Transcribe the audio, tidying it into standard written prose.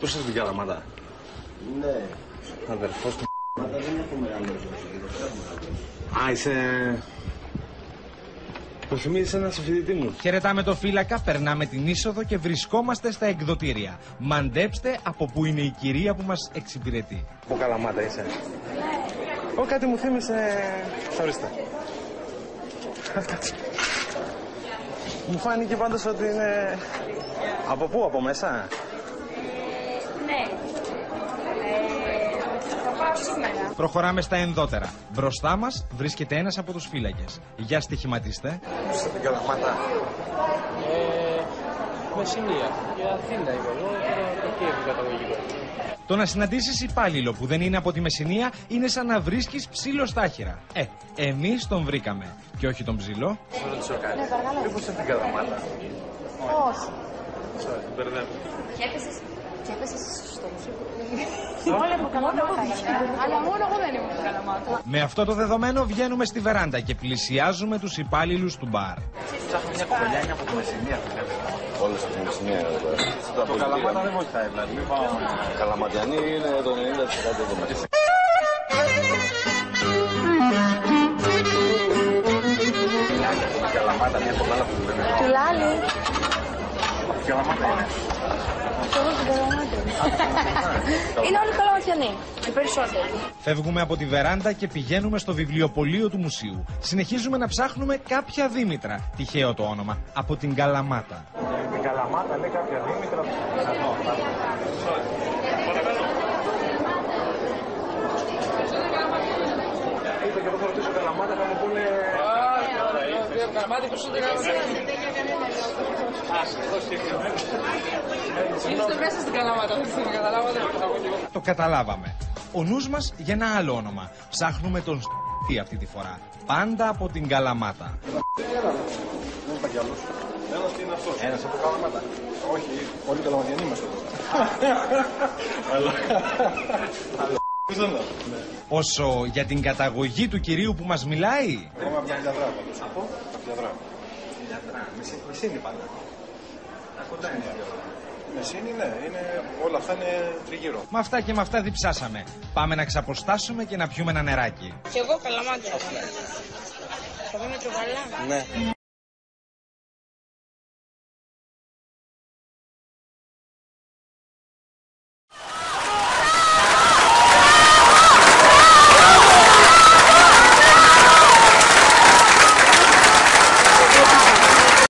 Πού είσαι στην Καλαμάτα? Ναι. Αδερφός του. Μα δεν έχω μεγαλώσει. Α, είσαι... Το θυμίζεις ένα συμφοιτητή μου. Χαιρετάμε το φύλακα, περνάμε την είσοδο και βρισκόμαστε στα εκδοτήρια. Μαντέψτε από πού είναι η κυρία που μας εξυπηρετεί. Από Καλαμάτα είσαι? Ω, κάτι μου θύμισε... Ορίστε. Μου φάνηκε πάντως ότι είναι... Από πού, από μέσα? Ναι. Θα πάω σήμερα. Προχωράμε στα ενδότερα. Μπροστά μας βρίσκεται ένας από τους φύλακες. Για στοιχηματίστε. Πού είσαι στην Καλαμάτα? Μεσσηνία. Για Αθήνα είμαι εγώ, τώρα το Κίεβο καταγωγικό. Το να συναντήσεις υπάλληλο που δεν είναι από τη Μεσσηνία είναι σαν να βρίσκεις ψήλο στάχυρα. Εμείς τον βρήκαμε. Και όχι τον ψήλο. Θα ρωτήσω κάτι. Μήπως είσαι στην Καλαμάτα? Όχι. Sorry, μπερδεύω. Και έπεσες στο μουσείο. Όλα από Καλαμάτα είναι. Αλλά μόνο εγώ δεν ήμουν από Καλαμάτα. Με αυτό το δεδομένο βγαίνουμε στη βεράντα και πλησιάζουμε τους υπάλληλους του μπαρ. Ψάχνω μια κοπελιά, είναι από τη Μεσσηνία. Όλες από τη Μεσσηνία είναι εδώ πέρα. Το Καλαμάτα δεν βοηθάει, δηλαδή. Καλαματιανοί είναι το 90% εδώ μέσα. Καλαμάτα, μια κοπέλα που δεν είναι. Τουλάλι. Από Καλαμάτα είναι. Είναι όλοι Καλαματιανοί. Οι περισσότεροι. Φεύγουμε από τη βεράντα και πηγαίνουμε στο βιβλιοπωλείο του μουσείου. Συνεχίζουμε να ψάχνουμε κάποια Δήμητρα. Τυχαίο το όνομα. Από την Καλαμάτα. Την Καλαμάτα λέει κάποια Δήμητρα. Είπε και εγώ θα ρωτήσω Καλαμάτα, θα μου πούνε... Καλαμάτα, πώς είναι είστε μέσα στην Καλαμάτα, δεν καταλάβατε. Το καταλάβαμε. Ο νους μας για ένα άλλο όνομα. Ψάχνουμε τον τι αυτή τη φορά. Πάντα από την Καλαμάτα. Δεν είπα κι άλλος. Ένας τι είναι αυτός. Ένας από Καλαμάτα. Όχι, όλοι Καλαματιανοί είμαστε εδώ. Αλλά... Όσο για την καταγωγή του κυρίου που μας μιλάει. Εγώ από την Ηλιαδρά πάντως. Από την Ηλιαδρά. Ηλιαδρά. Μεσίνη πάντα. Κοντά είναι η Ηλιαδρά. Μεσίνη, ναι. Όλα αυτά είναι τριγύρω. Με αυτά και με αυτά διψάσαμε. Πάμε να ξαποστάσουμε και να πιούμε ένα νεράκι. Και εγώ Καλαμάτα. Θα δούμε το καλά. Ναι.